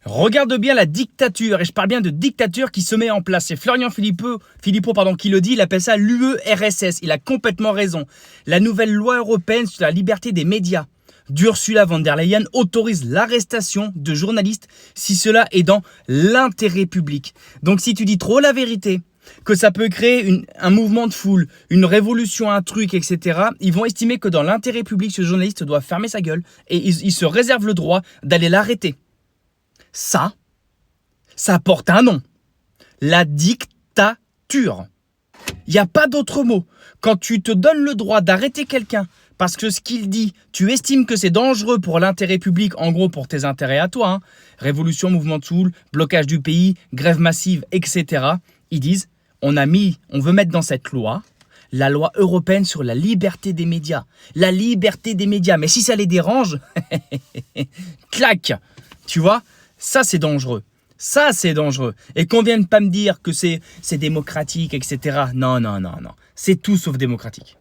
Regarde bien la dictature, et je parle bien de dictature qui se met en place. C'est Florian Philippot qui le dit, il appelle ça l'UERSS. Il a complètement raison. La nouvelle loi européenne sur la liberté des médias d'Ursula von der Leyen autorise l'arrestation de journalistes si cela est dans l'intérêt public. Donc si tu dis trop la vérité, que ça peut créer un mouvement de foule, une révolution, un truc, etc., ils vont estimer que dans l'intérêt public, ce journaliste doit fermer sa gueule et ils se réservent le droit d'aller l'arrêter. Ça porte un nom. La dictature. Il n'y a pas d'autre mot. Quand tu te donnes le droit d'arrêter quelqu'un parce que ce qu'il dit, tu estimes que c'est dangereux pour l'intérêt public, en gros pour tes intérêts à toi, révolution, mouvement de foule, blocage du pays, grève massive, etc., ils disent, on veut mettre dans cette loi la loi européenne sur la liberté des médias. La liberté des médias. Mais si ça les dérange, clac, tu vois. Ça, c'est dangereux. Ça, c'est dangereux. Et qu'on vienne pas me dire que c'est démocratique, etc. Non. C'est tout sauf démocratique.